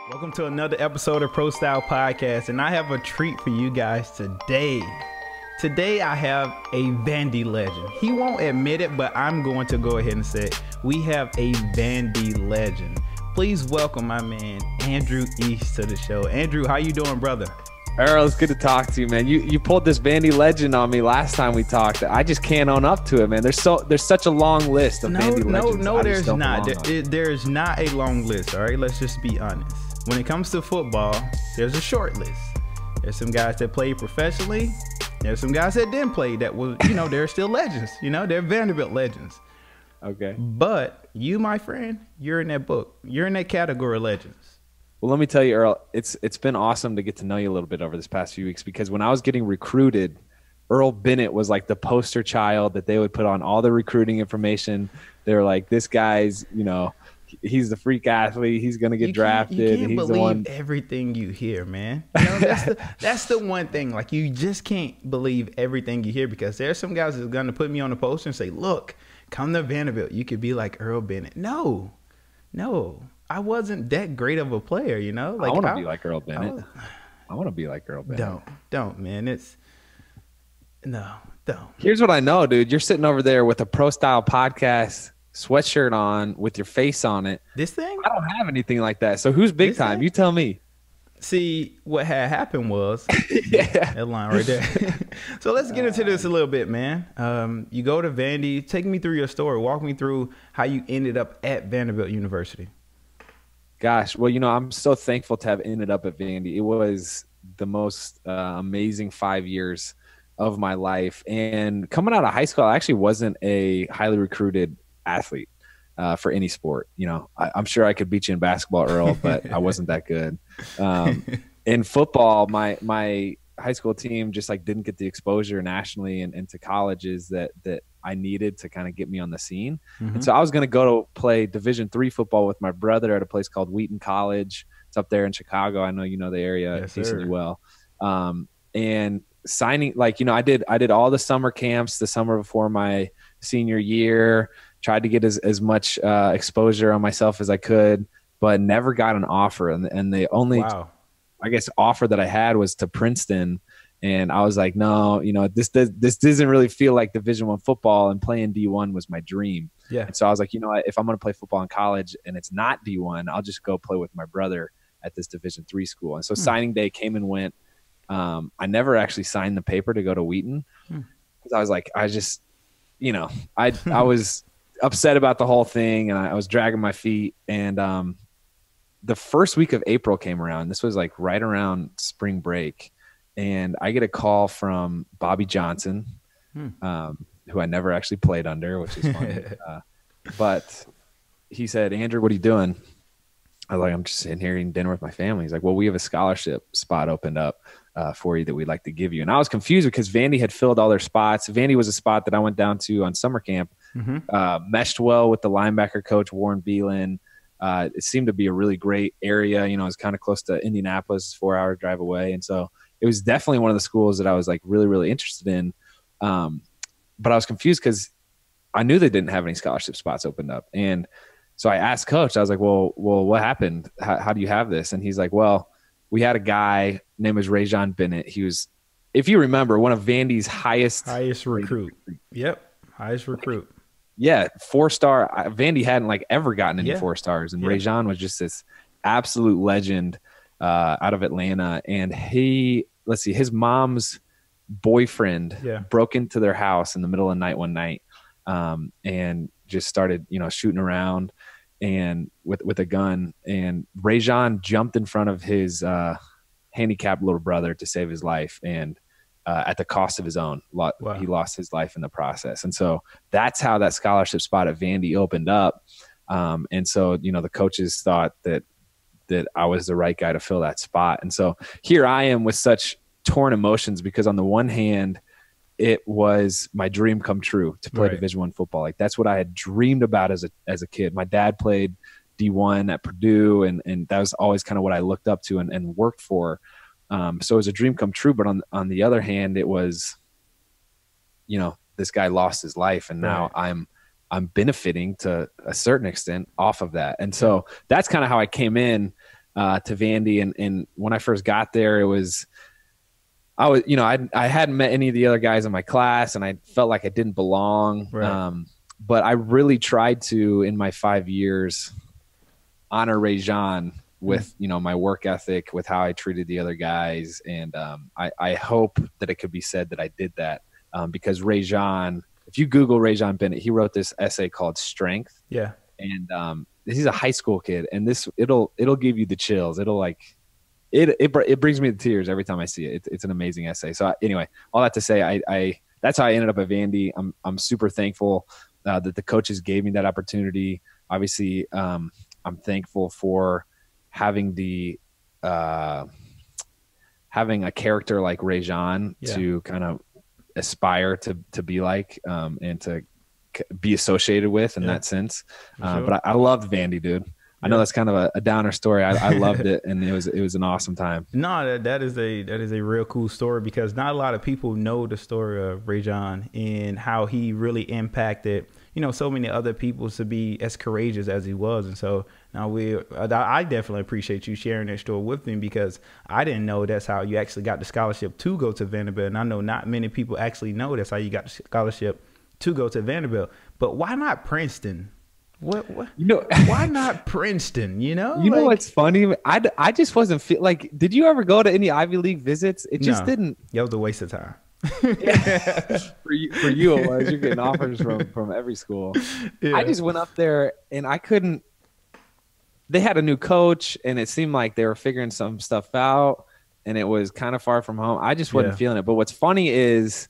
Welcome to another episode of Pro Style Podcast, and I have a treat for you guys today. Today I have a Vandy legend. He won't admit it, but I'm going to go ahead and say it. We have a Vandy legend. Please welcome my man, Andrew East, to the show. Andrew, how you doing, brother? Earl, it's good to talk to you, man. You pulled this Vandy legend on me last time we talked. I just can't own up to it, man. There's such a long list of Vandy legends. No, there's not. There's not a long list, all right? Let's just be honest. When it comes to football, there's a short list. There's some guys that played professionally. There's some guys that didn't play that was, they're still legends. They're Vanderbilt legends. Okay. But you, my friend, you're in that book. You're in that category of legends. Well, let me tell you, Earl, it's been awesome to get to know you a little bit over this past few weeks, because when I was getting recruited, Earl Bennett was like the poster child that they would put on all the recruiting information. They were like, this guy's, he's the freak athlete. He's going to get drafted. You can't he's believe the one. Everything you hear, man. That's the one thing. Like, you just can't believe everything you hear, because there's some guys that's going to put me on a poster and say, look, come to Vanderbilt. You could be like Earl Bennett. No. I wasn't that great of a player, Like, I want to be like Earl Bennett. I want to be like Earl Bennett. Don't, man. Don't. Here's what I know, dude. You're sitting over there with a Pro Style Podcast sweatshirt on with your face on it. This thing? I don't have anything like that. So who's big time? You tell me. See, what had happened was yeah. that line right there. So let's get into this a little bit, man. You go to Vandy. Take me through your story. Walk me through how you ended up at Vanderbilt University. Gosh, well, I'm so thankful to have ended up at Vandy. It was the most amazing 5 years of my life. And coming out of high school, I actually wasn't a highly recruited athlete for any sport. I'm sure I could beat you in basketball, Earl, but I wasn't that good. In football, my high school team just didn't get the exposure nationally and to colleges that I needed to kind of get me on the scene. Mm-hmm. And so I was going to go to play Division III football with my brother at a place called Wheaton College. It's up there in Chicago. I know you know the area decently well. And signing, I did all the summer camps the summer before my senior year, tried to get as much exposure on myself as I could, but never got an offer. And the only, I guess, offer that I had was to Princeton. And I was like, no, this doesn't really feel like Division I football, and playing D1 was my dream. Yeah. And so I was like, if I'm going to play football in college and it's not D1, I'll just go play with my brother at this Division III school. And so signing day came and went. I never actually signed the paper to go to Wheaton, because I was like, I was upset about the whole thing, and I was dragging my feet. And the first week of April came around. This was right around spring break. And I get a call from Bobby Johnson, who I never actually played under, which is funny. But he said, Andrew, what are you doing? I was like, I'm just sitting here eating dinner with my family. He's like, well, we have a scholarship spot opened up for you that we'd like to give you. And I was confused because Vandy had filled all their spots. Vandy was a spot that I went down to on summer camp, meshed well with the linebacker coach, Warren Beelan. It seemed to be a really great area. It was kind of close to Indianapolis, 4-hour drive away. And so it was definitely one of the schools that I was really, really interested in. But I was confused because I knew they didn't have any scholarship spots opened up. And so I asked coach, I was like, well, what happened? How do you have this? And he's like, well, we had a guy named Resiliency Bennett. He was, if you remember, one of Vandy's highest recruit. Yep. Highest recruit. Yeah. 4-star. Vandy hadn't ever gotten any 4 stars. And Rajon was just this absolute legend out of Atlanta. And his mom's boyfriend broke into their house in the middle of the night one night and just started, shooting around and with a gun. And Rajon jumped in front of his handicapped little brother to save his life. And at the cost of his own, he lost his life in the process. And so that's how that scholarship spot at Vandy opened up. And so, the coaches thought that I was the right guy to fill that spot. And so here I am with such torn emotions, because on the one hand, it was my dream come true to play Division I football. That's what I had dreamed about as a kid. My dad played D1 at Purdue, and that was always kind of what I looked up to and worked for. So it was a dream come true. But on the other hand, it was, this guy lost his life, and now I'm benefiting to a certain extent off of that. And so that's kind of how I came in. to Vandy. And when I first got there, I hadn't met any of the other guys in my class, and I felt like I didn't belong. Right. But I really tried to, in my 5 years, honor Rajon with, my work ethic, with how I treated the other guys. And I hope that it could be said that I did that, because Rajon, if you Google Rajon Bennett, he wrote this essay called Strength. Yeah. And he's a high school kid, and it'll give you the chills. It'll it brings me to tears every time I see it. It's an amazing essay. So anyway, all that to say, I that's how I ended up at Vandy. I'm super thankful that the coaches gave me that opportunity. Obviously, I'm thankful for having having a character like Rajon to kind of aspire to be like, and to be associated with in that sense. Sure. But I loved Vandy, dude. I know that's kind of a downer story. I loved it, and it was an awesome time. No, that is a real cool story, because not a lot of people know the story of Rajon and how he really impacted, so many other people to be as courageous as he was. And so now I definitely appreciate you sharing that story with me, because I didn't know that's how you actually got the scholarship to go to Vanderbilt. And I know not many people actually know that's how you got the scholarship to go to Vanderbilt. But why not Princeton? What why not Princeton? What's funny? I just wasn't like, did you ever go to any Ivy League visits? It just didn't. It was a waste of time. For you it was. You're getting offers from every school. I just went up there, and I couldn't. They had a new coach, and it seemed like they were figuring some stuff out, and it was kind of far from home. I just wasn't feeling it. But what's funny is,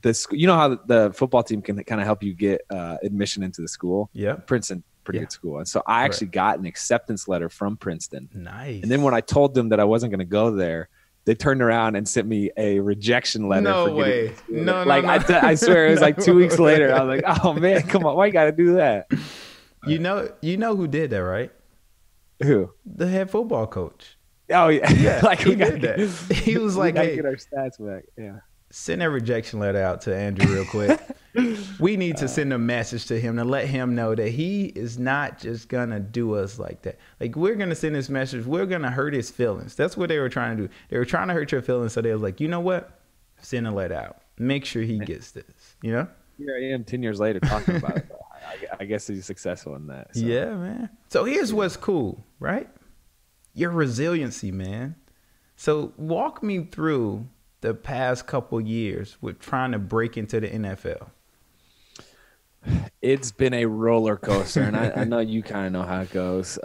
how the football team can kind of help you get admission into the school. Yeah. Princeton, pretty good school. And so I actually got an acceptance letter from Princeton. Nice. And then when I told them that I wasn't going to go there, they turned around and sent me a rejection letter. No way. No. I swear it was like 2 weeks later. I was like, oh man, come on. Why you got to do that? You know who did that, right? Who? The head football coach. Oh yeah. Yeah. Like he did that. He was like, hey, get our stats back. Yeah. Send that rejection letter out to Andrew real quick. We need to send a message to him to let him know that he is not just going to do us like that. Like, we're going to send this message. We're going to hurt his feelings. That's what they were trying to do. They were trying to hurt your feelings. So they was like, you know what? Send a letter out. Make sure he gets this, Here I am 10 years later talking about it. I guess he's successful in that. So. Yeah, man. So here's what's cool, right? Your resiliency, man. So walk me through the past couple years with trying to break into the NFL. It's been a roller coaster, and I know you kind of know how it goes.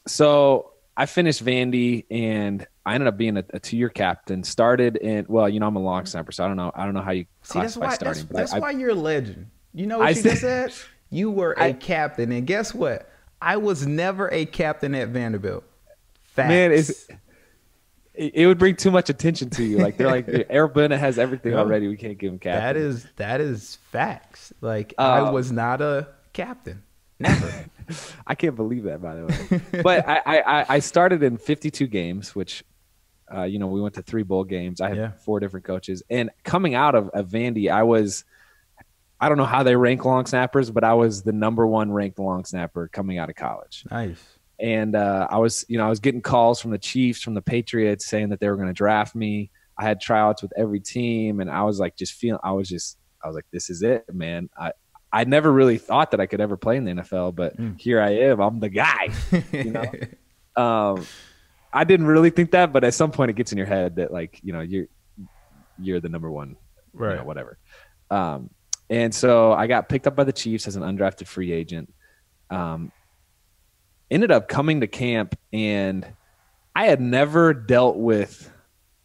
So I finished Vandy, and I ended up being a 2-year captain. Started in, I'm a long snapper, so I don't know how you classify starting. That's why you're a legend. You know what you just said? You were a captain, and guess what? I was never a captain at Vanderbilt. Facts. Man, it would bring too much attention to you. Like, they're like, Earl Bennett has everything already. We can't give him captain. That is facts. Like, I was not a captain. Never. I can't believe that, by the way. But I started in 52 games, which, we went to 3 bowl games. I had 4 different coaches. And coming out of Vandy, I don't know how they rank long snappers, but I was the #1 ranked long snapper coming out of college. Nice. And I was getting calls from the Chiefs, from the Patriots, saying that they were going to draft me. I had tryouts with every team, and I was like, I was like, this is it, man. I never really thought that I could ever play in the NFL, but here I am. I'm the guy. I didn't really think that, but at some point it gets in your head that, like, you're the #1, right? Whatever. And so I got picked up by the Chiefs as an undrafted free agent. Ended up coming to camp, and I had never dealt with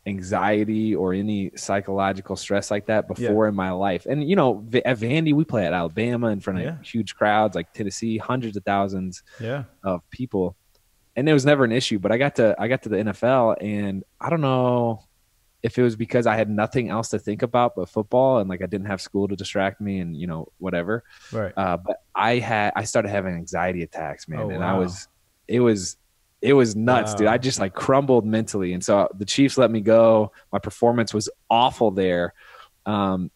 anxiety or any psychological stress like that before in my life. And, at Vandy, we play at Alabama in front of huge crowds, like Tennessee, hundreds of thousands of people. And it was never an issue, but I got to the NFL, and I don't know if it was because I had nothing else to think about but football, and like I didn't have school to distract me, and whatever. Right. But I started having anxiety attacks, man, and it was nuts, dude. I just like crumbled mentally, and so the Chiefs let me go. My performance was awful there, and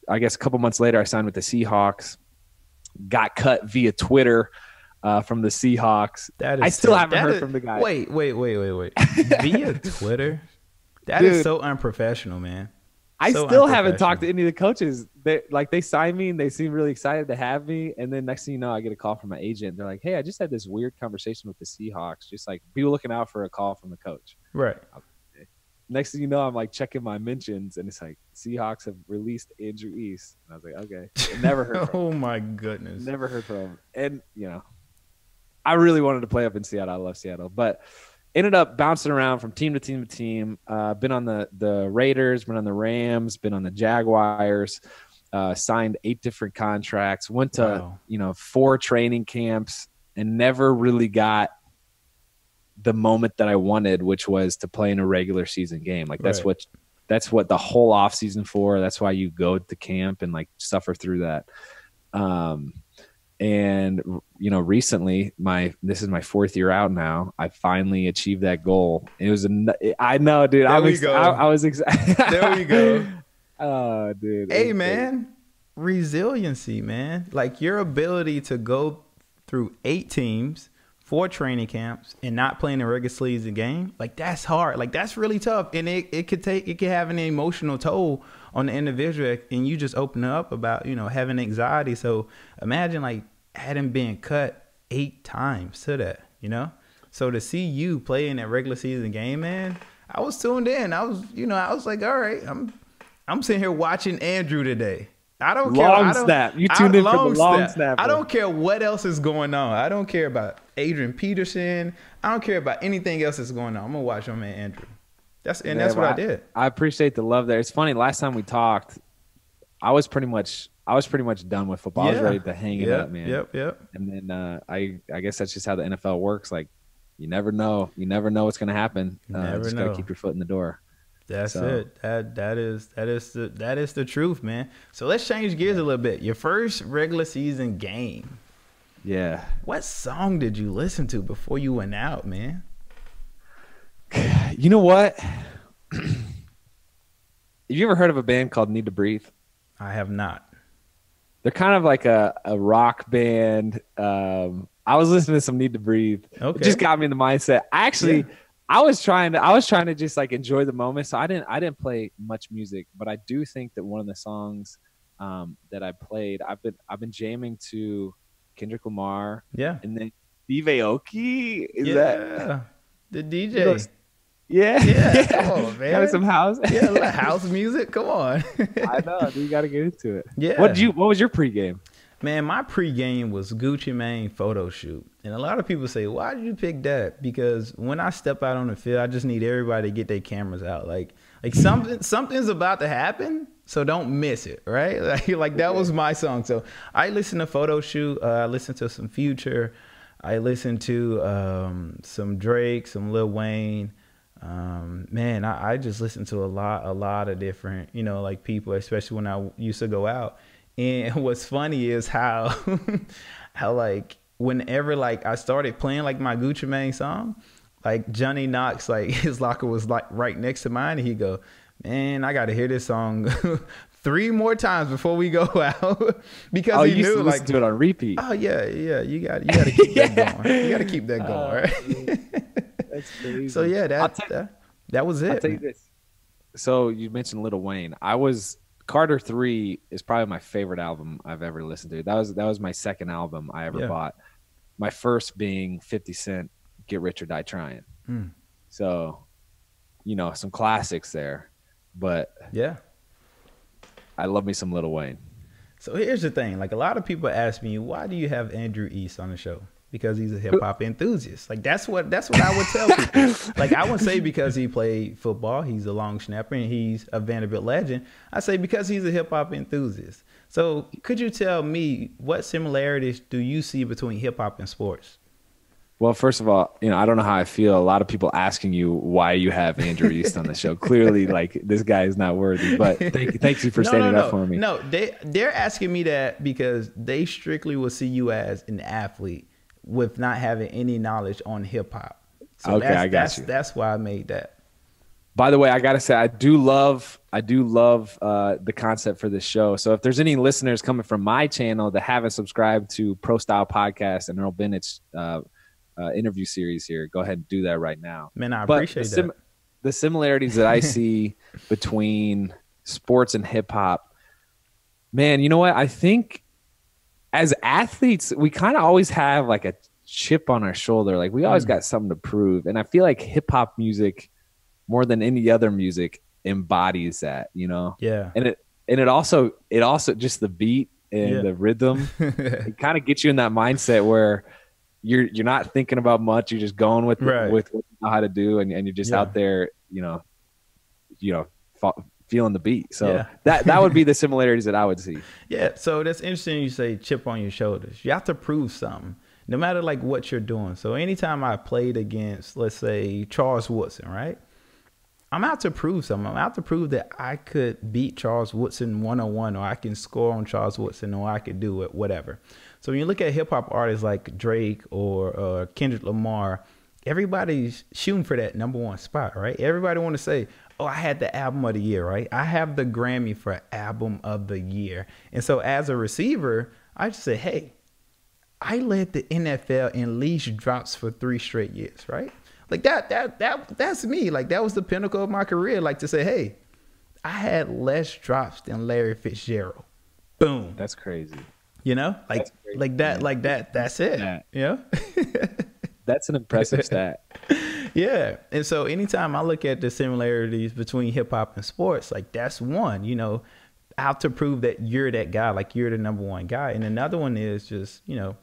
I guess a couple months later, I signed with the Seahawks. Got cut via Twitter. from the Seahawks. That is I still haven't heard from the guy. Wait. Via Twitter? That is so unprofessional, man. I still haven't talked to any of the coaches. They signed me and they seem really excited to have me. And then next thing you know, I get a call from my agent. They're like, hey, I just had this weird conversation with the Seahawks. Just like be looking out for a call from the coach. Right. Okay. Next thing you know, I'm like checking my mentions and it's like Seahawks have released Andrew East. And I was like, okay. Never heard from him. Oh my goodness. Never heard from him. And I really wanted to play up in Seattle. I love Seattle. But ended up bouncing around from team to team to team. Been on the Raiders, been on the Rams, been on the Jaguars, signed 8 different contracts, went to, 4 training camps and never really got the moment that I wanted, which was to play in a regular season game. Like that's what the whole off season for. That's why you go to camp and like suffer through that. And recently this is my 4th year out now. I finally achieved that goal. It was I know, dude. I was excited. There we go. Oh, dude. Hey, man, resiliency, man. Like your ability to go through 8 teams, 4 training camps, and not playing a regular season game. Like that's hard. Like that's really tough, and it could have an emotional toll on the individual, and you just open up about having anxiety. So imagine like hadn't been cut 8 times to that, so to see you play in that regular season game, man, I was tuned in. I was like, all right, I'm sitting here watching Andrew today. I don't care. Long snap. You tuned in for the long snap. I don't care what else is going on. I don't care about Adrian Peterson. I don't care about anything else that's going on. I'm gonna watch my man Andrew. That's what I did. I appreciate the love there. It's funny. Last time we talked, I was pretty much done with football. I was ready to hang it up, man. Yep. And then I guess that's just how the NFL works. Like you never know. You never know what's gonna happen. Just gotta keep your foot in the door. That's it. That is the truth, man. So let's change gears a little bit. Your first regular season game. Yeah. What song did you listen to before you went out, man? You know what? Have you ever heard of a band called Need to Breathe? I have not. They're kind of like a rock band. I was listening to some Need to Breathe. Okay. It just got me in the mindset. I was trying to just like enjoy the moment. So I didn't play much music, but I do think that one of the songs that I played, I've been jamming to Kendrick Lamar. Yeah. And then Steve Aoki. The DJ. Yeah. Come on, man. Got some house. Yeah, house music. Come on. I know. You got to get into it. Yeah. What was your pregame? Man, my pregame was Gucci Mane photo shoot. And a lot of people say, why did you pick that? Because when I step out on the field, I just need everybody to get their cameras out. Like something's about to happen, so don't miss it, right? Like that was my song. So I listened to photo shoot. I listened to some Future. I listened to some Drake, some Lil Wayne. Man, I just listened to a lot of different, like people, especially when I used to go out. And what's funny is how like whenever like I started playing like my Gucci Mane song, like Johnny Knox, like his locker was like right next to mine, and he'd go, man, I got to hear this song 3 more times before we go out because he knew like do it on repeat. Oh yeah, you got to keep that going. You got to keep that going, right? That's crazy. So yeah, that was it. I'll tell you this. So you mentioned Lil Wayne. Carter 3 is probably my favorite album I've ever listened to. That was my second album I ever bought. My first being 50 Cent, Get Rich or Die Trying. So, some classics there. But yeah, I love me some Lil Wayne. So here's the thing. Like a lot of people ask me, why do you have Andrew East on the show? Because he's a hip hop enthusiast. Like that's what I would tell people. Like I would say because he played football, he's a long snapper, and he's a Vanderbilt legend. I say because he's a hip hop enthusiast. So could you tell me what similarities do you see between hip hop and sports? Well, first of all, I don't know how I feel. A lot of people asking you why you have Andrew East on the show. Clearly, like this guy is not worthy. But thank you for standing up for me. No, they're asking me that because they strictly will see you as an athlete with not having any knowledge on hip hop. So okay, I got you. That's why I made that. By the way, I gotta say, I do love the concept for this show. So if there's any listeners coming from my channel that haven't subscribed to Pro Style Podcast and Earl Bennett's interview series here, go ahead and do that right now. Man, I appreciate that. The similarities that I see between sports and hip hop, man, you know what? I think as athletes, we kind of always have like a chip on our shoulder. Like we always got something to prove. And I feel like hip hop music, more than any other music, embodies that, you know? Yeah. And it also just the beat and the rhythm, it kind of gets you in that mindset where you're not thinking about much. You're just going with what you know how to do. And you're just out there, you know, feeling the beat. So that would be the similarities that I would see. Yeah. So that's interesting. You say chip on your shoulders. You have to prove something, no matter like what you're doing. So anytime I played against, let's say, Charles Woodson, right? I'm out to prove something. I'm out to prove that I could beat Charles Woodson 1-on-1, or I can score on Charles Woodson, or I could do it, whatever. So when you look at hip hop artists like Drake or Kendrick Lamar, everybody's shooting for that #1 spot, right? Everybody want to say, oh, I had the album of the year, right? I have the Grammy for album of the year. And so as a receiver, I just say, hey, I led the NFL in least drops for 3 straight years, right? Like that's me. Like that was the pinnacle of my career. Like to say, hey, I had less drops than Larry Fitzgerald. Boom. That's crazy. You know, like that. That's it. Yeah. That's an impressive stat. Yeah. And so anytime I look at the similarities between hip hop and sports, like that's one, you know, out to prove that you're that guy, like you're the #1 guy. And another one is just, you know,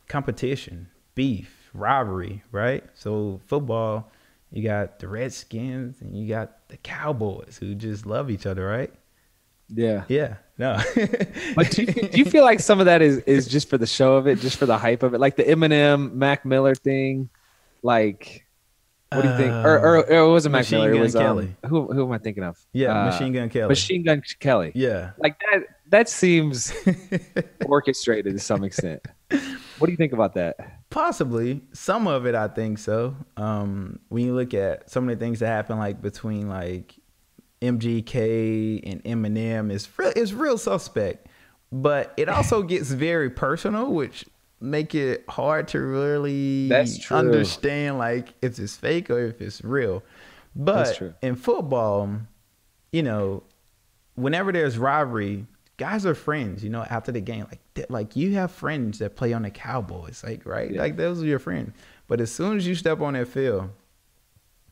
competition, beef, rivalry, right? So football, you got the Redskins and you got the Cowboys who just love each other, right? Yeah. Yeah. No. But do you feel like some of that is just for the show of it, just for the hype of it? Like the Eminem, Mac Miller thing? Like, what do you think? Or it wasn't Mac Miller. It was Kelly. Who am I thinking of? Yeah, Machine Gun Kelly. Machine Gun Kelly. Yeah. Like that seems orchestrated to some extent. What do you think about that? Possibly. Some of it, I think so. When you look at some of the things that happen like between like MGK and Eminem, is real suspect. But it also gets very personal, which make it hard to really understand like if it's fake or if it's real. But in football, you know, whenever there's rivalry, guys are friends, you know, after the game. Like you have friends that play on the Cowboys, like, right? Yeah. Like those are your friends. But as soon as you step on that field,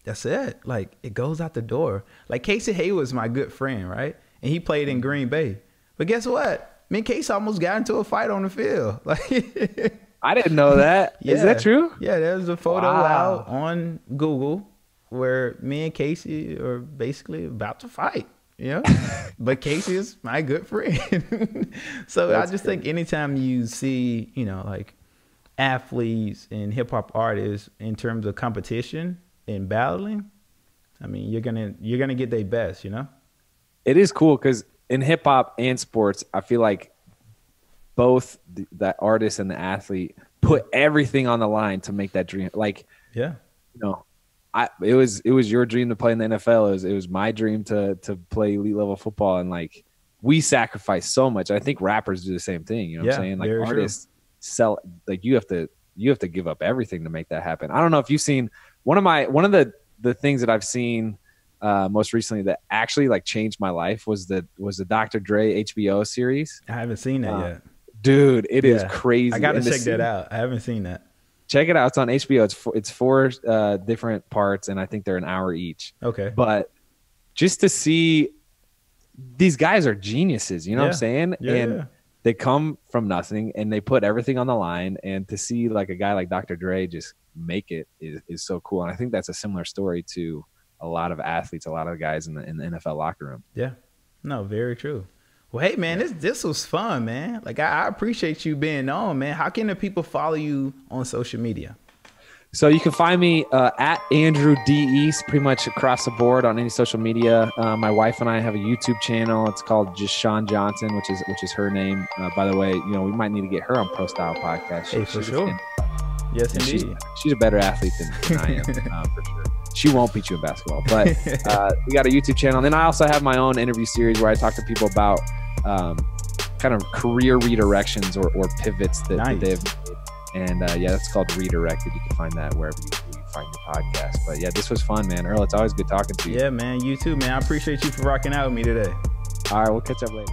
that's it. Like it goes out the door. Like Casey Hayward's my good friend, right? And he played in Green Bay. But guess what? Me and Casey almost got into a fight on the field. Like I didn't know that. Yeah. Is that true? Yeah, there's a photo out on Google where me and Casey are basically about to fight. Yeah, but Casey is my good friend. So that's I just think anytime you see, you know, like athletes and hip hop artists in terms of competition and battling, I mean, you're gonna get their best, you know. It is cool because in hip hop and sports, I feel like both the artist and the athlete put everything on the line to make that dream. Like, you know. It was your dream to play in the NFL. It was my dream to play elite level football, and like we sacrifice so much. I think rappers do the same thing. You know what I'm saying? Like artists sell. Like you have to give up everything to make that happen. I don't know if you've seen one of the things that I've seen most recently that actually like changed my life was the Dr. Dre HBO series. I haven't seen that yet, dude. It is crazy. I got to check that out. I haven't seen that. Check it out. It's on HBO. It's four different parts, and I think they're an hour each. Okay. But just to see these guys are geniuses, you know what I'm saying? And they come from nothing, and they put everything on the line. And to see like a guy like Dr. Dre just make it is so cool. And I think that's a similar story to a lot of athletes, a lot of guys in the NFL locker room. Yeah. No, very true. Well, hey, man, this was fun, man. Like, I appreciate you being on, man. How can the people follow you on social media? So you can find me at Andrew D. East pretty much across the board on any social media. My wife and I have a YouTube channel. It's called just Sean Johnson, which is her name. By the way, you know, we might need to get her on Pro Style Podcast. Hey, for sure. Yes, indeed. She's a better athlete than I am, for sure. She won't beat you in basketball. But we got a YouTube channel. And then I also have my own interview series where I talk to people about kind of career redirections or pivots that they've made. And that's called Redirected. You can find that wherever you find your podcast. But yeah, this was fun, man. Earl, it's always good talking to you. Yeah, man. You too, man. I appreciate you for rocking out with me today. All right, we'll catch up later.